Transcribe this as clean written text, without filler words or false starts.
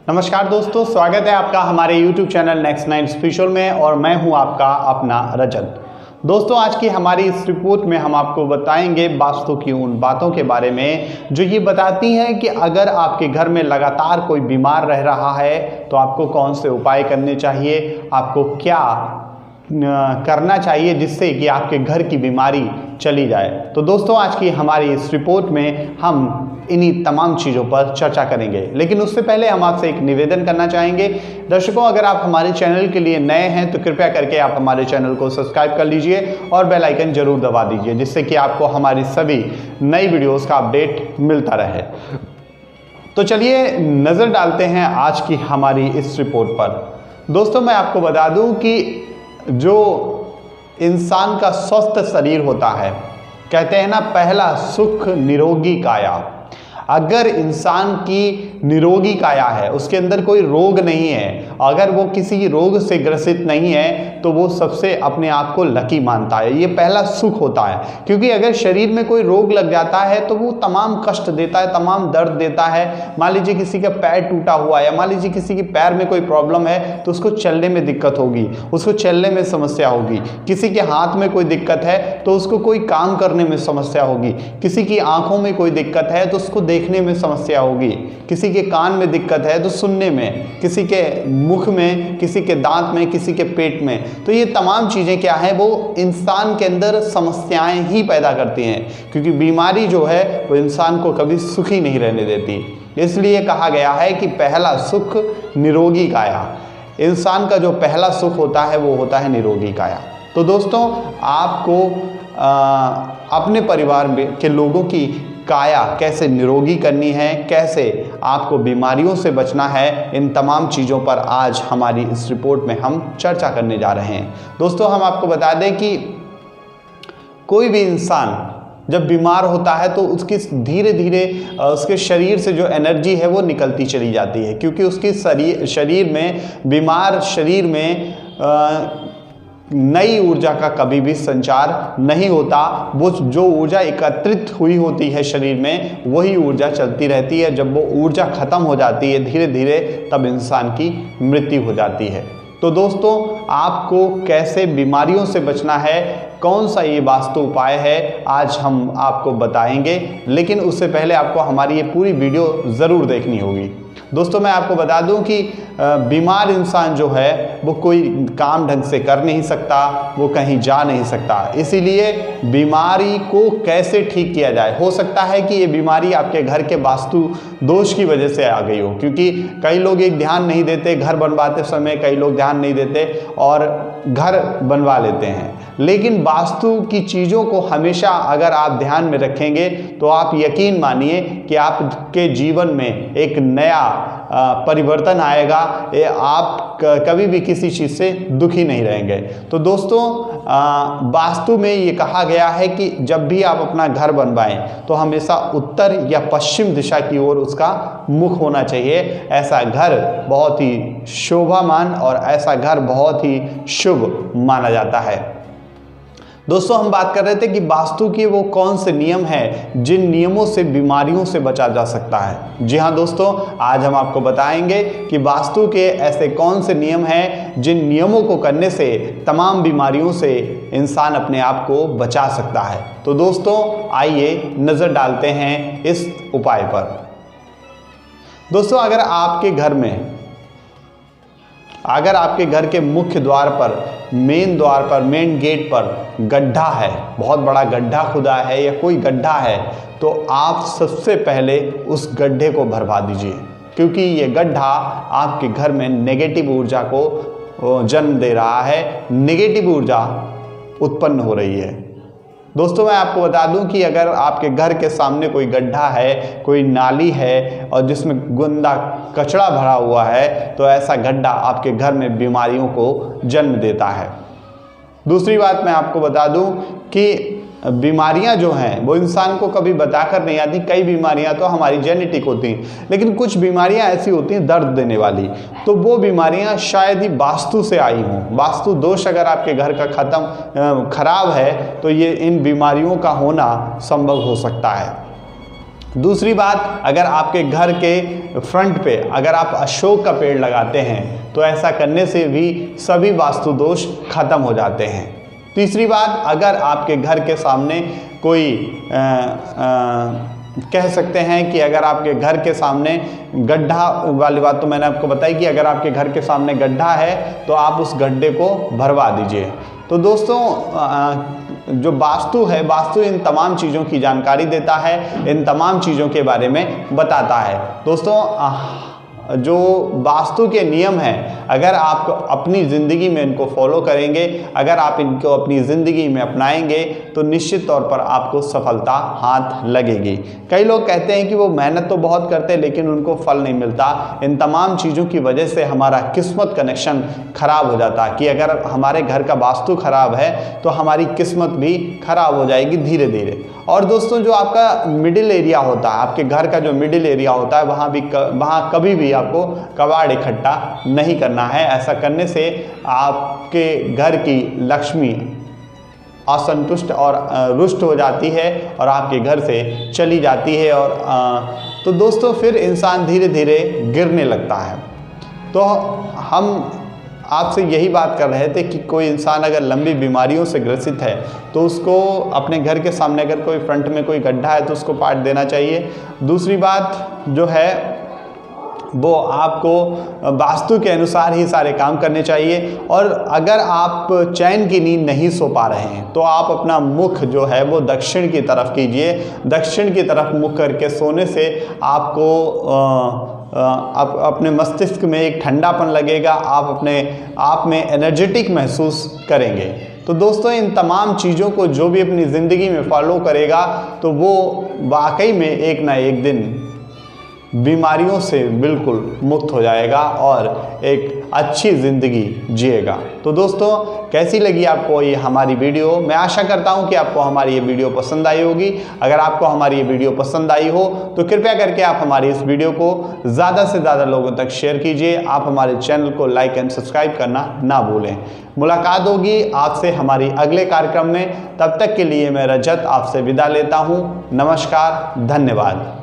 नमस्कार दोस्तों, स्वागत है आपका हमारे YouTube चैनल नेक्स्ट 9 स्पेशल में और मैं हूं आपका अपना रजत। दोस्तों, आज की हमारी इस रिपोर्ट में हम आपको बताएंगे वास्तु की उन बातों के बारे में जो ये बताती हैं कि अगर आपके घर में लगातार कोई बीमार रह रहा है तो आपको कौन से उपाय करने चाहिए, आपको क्या करना चाहिए जिससे कि आपके घर की बीमारी चली जाए। तो दोस्तों, आज की हमारी इस रिपोर्ट में हम इन्हीं तमाम चीज़ों पर चर्चा करेंगे, लेकिन उससे पहले हम आपसे एक निवेदन करना चाहेंगे। दर्शकों, अगर आप हमारे चैनल के लिए नए हैं तो कृपया करके आप हमारे चैनल को सब्सक्राइब कर लीजिए और बेल आइकन जरूर दबा दीजिए, जिससे कि आपको हमारी सभी नई वीडियोस का अपडेट मिलता रहे। तो चलिए नज़र डालते हैं आज की हमारी इस रिपोर्ट पर। दोस्तों, मैं आपको बता दूं कि जो इंसान का स्वस्थ शरीर होता है, कहते हैं ना, पहला सुख निरोगी काया। अगर इंसान की निरोगी काया है, उसके अंदर कोई रोग नहीं है, अगर वो किसी रोग से ग्रसित नहीं है तो वो सबसे अपने आप को लकी मानता है। ये पहला सुख होता है, क्योंकि अगर शरीर में कोई रोग लग जाता है तो वो तमाम कष्ट देता है, तमाम दर्द देता है। मान लीजिए किसी का पैर टूटा हुआ है या मान लीजिए किसी के पैर में कोई प्रॉब्लम है तो उसको चलने में दिक्कत होगी, उसको चलने में समस्या होगी। किसी के हाथ में कोई दिक्कत है तो उसको कोई काम करने में समस्या होगी। किसी की आंखों में कोई दिक्कत है तो उसको देखने में समस्या होगी। किसी के कान में दिक्कत है तो सुनने में, किसी के मुख में, किसी के दांत में, किसी के पेट में। तो ये तमाम चीज़ें क्या है, वो इंसान के अंदर समस्याएं ही पैदा करती हैं, क्योंकि बीमारी जो है वो इंसान को कभी सुखी नहीं रहने देती। इसलिए कहा गया है कि पहला सुख निरोगी काया। इंसान का जो पहला सुख होता है वो होता है निरोगी काया। तो दोस्तों, आपको अपने परिवार में के लोगों की काया कैसे निरोगी करनी है, कैसे आपको बीमारियों से बचना है, इन तमाम चीज़ों पर आज हमारी इस रिपोर्ट में हम चर्चा करने जा रहे हैं। दोस्तों, हम आपको बता दें कि कोई भी इंसान जब बीमार होता है तो उसकी धीरे धीरे उसके शरीर से जो एनर्जी है वो निकलती चली जाती है, क्योंकि उसकी शरीर में, बीमार शरीर में नई ऊर्जा का कभी भी संचार नहीं होता। वो जो ऊर्जा एकत्रित हुई होती है शरीर में, वही ऊर्जा चलती रहती है। जब वो ऊर्जा खत्म हो जाती है धीरे धीरे, तब इंसान की मृत्यु हो जाती है। तो दोस्तों, आपको कैसे बीमारियों से बचना है, कौन सा ये वास्तु उपाय है, आज हम आपको बताएंगे। लेकिन उससे पहले आपको हमारी ये पूरी वीडियो ज़रूर देखनी होगी। दोस्तों, मैं आपको बता दूं कि बीमार इंसान जो है वो कोई काम ढंग से कर नहीं सकता, वो कहीं जा नहीं सकता। इसीलिए बीमारी को कैसे ठीक किया जाए, हो सकता है कि ये बीमारी आपके घर के वास्तु दोष की वजह से आ गई हो, क्योंकि कई लोग एक ध्यान नहीं देते, घर बनवाते समय कई लोग ध्यान नहीं देते और घर बनवा लेते हैं। लेकिन वास्तु की चीज़ों को हमेशा अगर आप ध्यान में रखेंगे तो आप यकीन मानिए कि आपके जीवन में एक नया परिवर्तन आएगा। आप कभी भी किसी चीज़ से दुखी नहीं रहेंगे। तो दोस्तों, वास्तु में ये कहा गया है कि जब भी आप अपना घर बनवाएं तो हमेशा उत्तर या पश्चिम दिशा की ओर उसका मुख होना चाहिए। ऐसा घर बहुत ही शोभामान और ऐसा घर बहुत ही शुभ माना जाता है। दोस्तों, हम बात कर रहे थे कि वास्तु के वो कौन से नियम हैं जिन नियमों से बीमारियों से बचा जा सकता है। जी हाँ दोस्तों, आज हम आपको बताएंगे कि वास्तु के ऐसे कौन से नियम हैं जिन नियमों को करने से तमाम बीमारियों से इंसान अपने आप को बचा सकता है। तो दोस्तों, आइए नज़र डालते हैं इस उपाय पर। दोस्तों, अगर आपके घर के मुख्य द्वार पर, मेन द्वार पर, मेन गेट पर गड्ढा है, बहुत बड़ा गड्ढा खुदा है या कोई गड्ढा है, तो आप सबसे पहले उस गड्ढे को भरवा दीजिए, क्योंकि ये गड्ढा आपके घर में नेगेटिव ऊर्जा को जन्म दे रहा है, नेगेटिव ऊर्जा उत्पन्न हो रही है। दोस्तों, मैं आपको बता दूं कि अगर आपके घर के सामने कोई गड्ढा है, कोई नाली है और जिसमें गंदा कचरा भरा हुआ है, तो ऐसा गड्ढा आपके घर में बीमारियों को जन्म देता है। दूसरी बात मैं आपको बता दूं कि बीमारियां जो हैं वो इंसान को कभी बताकर नहीं आती। कई बीमारियां तो हमारी जेनेटिक होती हैं, लेकिन कुछ बीमारियां ऐसी होती हैं दर्द देने वाली, तो वो बीमारियां शायद ही वास्तु से आई हों। वास्तु दोष अगर आपके घर का खराब है तो ये इन बीमारियों का होना संभव हो सकता है। दूसरी बात, अगर आपके घर के फ्रंट पे अगर आप अशोक का पेड़ लगाते हैं तो ऐसा करने से भी सभी वास्तु दोष खत्म हो जाते हैं। तीसरी बात, अगर आपके घर के सामने कोई कह सकते हैं कि अगर आपके घर के सामने गड्ढा वाली बात तो मैंने आपको बताई कि अगर आपके घर के सामने गड्ढा है तो आप उस गड्ढे को भरवा दीजिए। तो दोस्तों जो वास्तु है, वास्तु इन तमाम चीज़ों की जानकारी देता है, इन तमाम चीज़ों के बारे में बताता है। दोस्तों जो वास्तु के नियम हैं, अगर आप अपनी ज़िंदगी में इनको फॉलो करेंगे, अगर आप इनको अपनी ज़िंदगी में अपनाएंगे तो निश्चित तौर पर आपको सफलता हाथ लगेगी। कई लोग कहते हैं कि वो मेहनत तो बहुत करते हैं लेकिन उनको फल नहीं मिलता। इन तमाम चीज़ों की वजह से हमारा किस्मत कनेक्शन ख़राब हो जाता है कि अगर हमारे घर का वास्तु ख़राब है तो हमारी किस्मत भी ख़राब हो जाएगी धीरे धीरे। और दोस्तों जो आपका मिडिल एरिया होता है, आपके घर का जो मिडिल एरिया होता है, वहाँ कभी भी आपको कबाड़ इकट्ठा नहीं करना है। ऐसा करने से आपके घर की लक्ष्मी असंतुष्ट और रुष्ट हो जाती है और आपके घर से चली जाती है और तो दोस्तों फिर इंसान धीरे धीरे गिरने लगता है। तो हम आपसे यही बात कर रहे थे कि कोई इंसान अगर लंबी बीमारियों से ग्रसित है तो उसको अपने घर के सामने अगर कोई फ्रंट में कोई गड्ढा है तो उसको पाट देना चाहिए। दूसरी बात जो है वो आपको वास्तु के अनुसार ही सारे काम करने चाहिए। और अगर आप चैन की नींद नहीं सो पा रहे हैं तो आप अपना मुख जो है वो दक्षिण की तरफ कीजिए। दक्षिण की तरफ मुख करके सोने से आपको आप अपने मस्तिष्क में एक ठंडापन लगेगा, आप अपने आप में एनर्जेटिक महसूस करेंगे। तो दोस्तों इन तमाम चीज़ों को जो भी अपनी ज़िंदगी में फॉलो करेगा तो वो वाकई में एक ना एक दिन बीमारियों से बिल्कुल मुक्त हो जाएगा और एक अच्छी ज़िंदगी जिएगा। तो दोस्तों कैसी लगी आपको ये हमारी वीडियो? मैं आशा करता हूँ कि आपको हमारी ये वीडियो पसंद आई होगी। अगर आपको हमारी ये वीडियो पसंद आई हो तो कृपया करके आप हमारी इस वीडियो को ज़्यादा से ज़्यादा लोगों तक शेयर कीजिए। आप हमारे चैनल को लाइक एंड सब्सक्राइब करना ना भूलें। मुलाकात होगी आपसे हमारी अगले कार्यक्रम में। तब तक के लिए मैं रजत आपसे विदा लेता हूँ। नमस्कार, धन्यवाद।